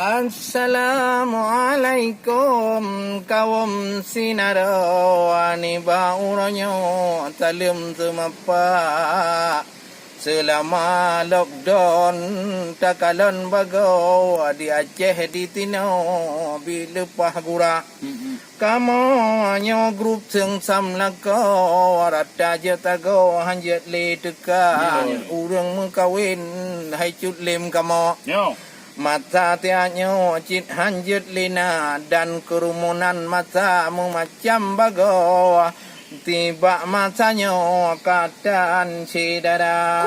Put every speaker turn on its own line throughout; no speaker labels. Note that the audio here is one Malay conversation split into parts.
Assalamualaikum kaum sinaro ani bauronyo talim semapa selama lockdown takalon bago di Aceh di Tino bilepah gura kamu nyo grup seng sam lako rata jatago hanjet le tekan urang mengkawin hai cut lem kamu mata tianyo cit hanjut lina dan kerumunan mata macam bago tiba matanya keadaan sidara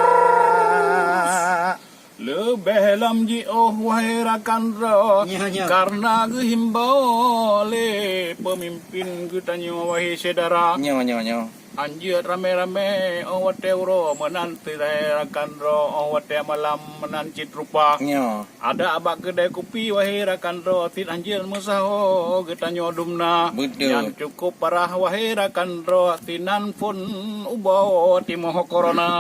lebih lam ji wahai rakan ro karena himbau le pemimpin kita wahai saudara anjir rame-rame wate uro menanti rakan ro wate malam menancit rupa ada abak kedai kopi wahai rakan ro tit anjir musaho getanyo dumna yang cukup parah wahai rakan ro tinan pun ubau timoh corona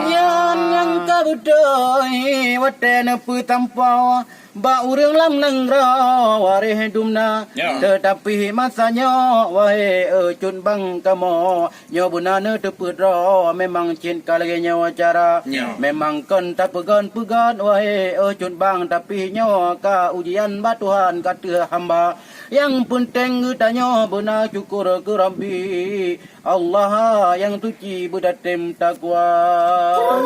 yang kabudoi wate nepu tampau ba urang lam nang ro wareh dumna tetapi masanya wahai cun bang kamo nyo bunana teput ro memang cinta lagi nyawa cara memang kon tak pegan wahai cun bang tapi nyo ka ujian ba Tuhan kata hamba yang penting tanya benar syukur kerambi Allah yang suci berdatem takwa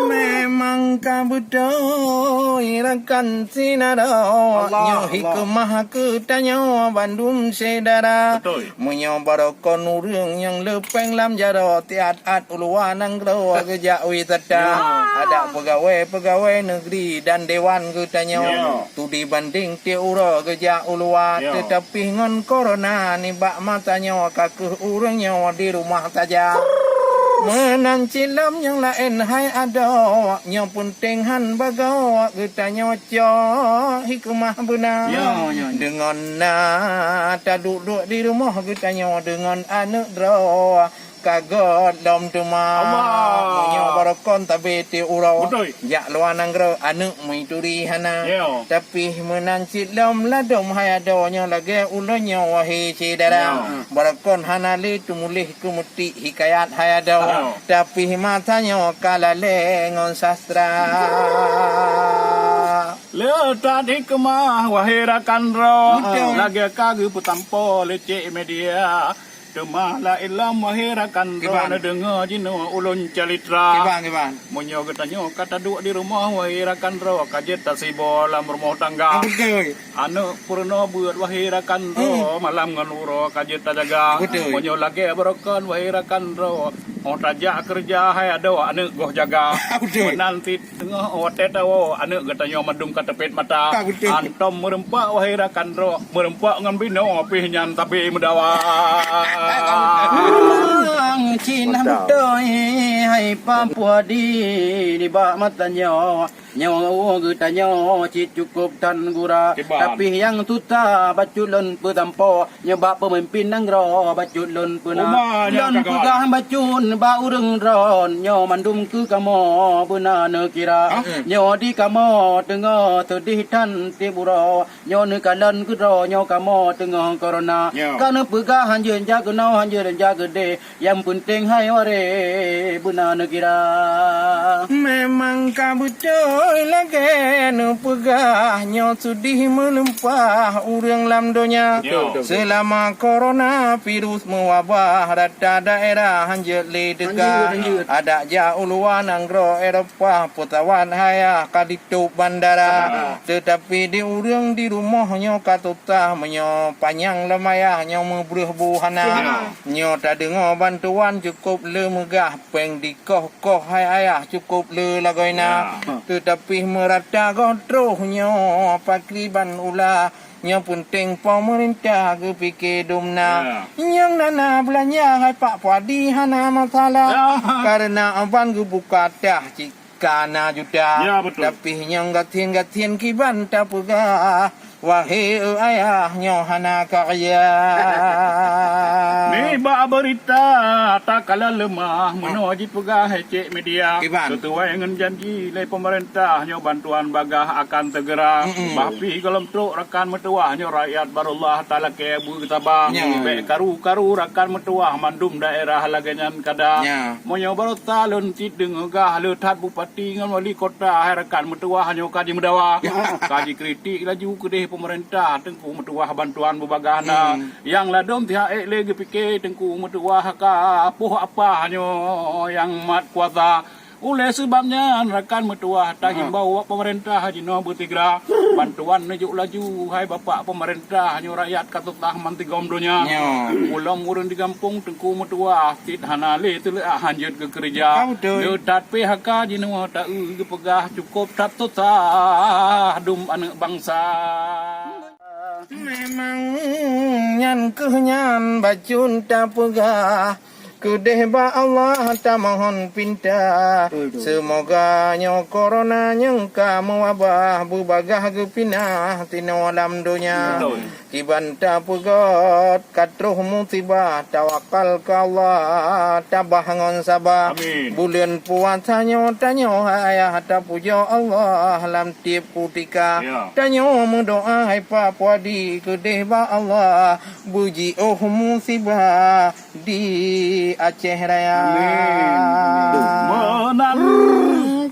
memang kabudoi rakan sinara nyo hikmah ketanya Bandung sedara munyo barokon urang yang lepeng lam jaro tiat-at uluan nangro kerja wisata ada pegawai negeri dan dewan ketanya tu dibanding ti uro kerja uluan tetapi ngon corona ni bak matanya kakuh urangnya di rumah saja menancilam yang lain hai ada yang penting han bagawa ketanya co hikmah benar dengan tak duduk di rumah ketanya dengan anak dro kagot dom tuma munyo barokon tabe ti urau jak luan anggro anak mituri hana tapi menancit dom ladom hai adonyo lagi ulonyo wahai saudara barokon hana le tumulih kumuti hikayat hai ado tapi matanya kalale ngon sastra le tadi kemah wahai rakan ro lagi kage putampo lecek media Demah la ilam wahirakan roh dengar jino ulun calitra. Munyo getanyo kata duk di rumah wahirakan roh kajet tasibo lam rumah tangga. Anu purno buat wahirakan roh malam nganuro kajet tajaga. Munyo lagi berokon wahirakan roh. Raja kerja hai ada anu goh jaga. Nanti tengah wate tawo anu getanyo madum ka tepet mata. Antom merempak wahirakan roh merempak ngan bino pih nyan tapi medawa. Cina budoi hai Papua di bak matanya nyawa getanya cit cukup tan gura tapi yang tuta baculun petampo nyebab pemimpin nangro baculun puna dan pegah bacun ba urang ron nyo mandum ke kamo puna nekira nyo di kamo tengah sedih tan tiburo nyo nekalan ke ro nyo kamo tengah corona kana pegah hanjeun jaga no hanjeun jaga de yang penting hai ware puna nekira memang kabuto lagi nu pegahnya sudih melempah urang lam donya selama corona virus mewabah rata daerah hanjut le dekat ada jauh luar anggro Eropah putawan haya kaditup bandara tetapi di urang di rumahnya katutah menyo panjang lemayahnya membruh buhana nyo tak dengar bantuan cukup le megah peng di koh hai ayah cukup le lagoina tapi merata kontrolnya pakriban ulah yang penting pemerintah kepikir dumna yang nana belanja hai Pak Padi hana masalah karena aban buka dah cikana juta tapi yang gatin kiban tak pegah wahai ayahnya hana kaya
ba berita tak kalah lemah menuju pegah cek media sesuai dengan janji oleh pemerintahnya bantuan bagah akan segera bapi kalau truk rakan metuahnya rakyat barullah taala ke bu tabah be karu rakan metuah mandum daerah laganyan kada monyo baru talun cideng gah letat bupati ngan wali kota rakan metuahnya kaji medawa kaji kritik laju kedeh pemerintah tengku metuah bantuan bebagahna yang ladom tiha lagi fikir tengku metuah ka apa nyo yang mat kuasa oleh sebabnya rakan metuah tak himbau pemerintah jino butigra bantuan nejuk laju hai bapak pemerintah nyo rakyat katutah mantigom donya ulang urun di kampung tengku metuah tit hanale tu hanjut ke kerja letat PHK jino tak pegah cukup tak tutah dum anak bangsa.
Memang nyan kehnyan bacun tak pegah kedeh ba Allah tak mohon pinta semoga nyo corona nyengka mewabah bubagah gepinah tino alam dunia tiban tak pegot katruh musibah tawakal ka Allah tabah ngon sabah bulan puasa nyo tanyo ayah ta pujo Allah lam tiap kutika tanyo mendoa hai pa puadi kedeh ba Allah buji oh musibah di Aceh Raya.
Menan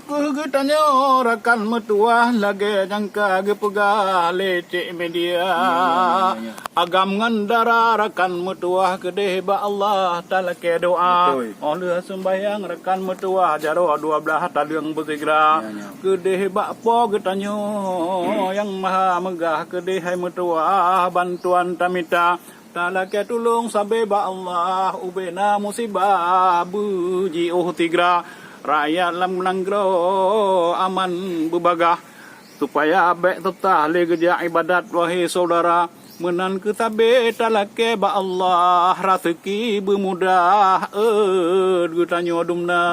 kegetanyo rakan metuah lagi jangka gepega lecek media agam ngandara rakan metuah kedeh ba Allah taala ke doa oleh sembayang rakan metuah jaro 12 taliang bersegra kedeh ba po getanyo yang maha megah kedeh hai metuah bantuan tamita Taala ke tulung sabe ba Allah ubena musibah buji tigra rakyat lam langgro aman bebagah supaya baik tetah le kerja ibadat wahai saudara menan ke tabe taala ke ba Allah rezeki bermudah getanyo dumna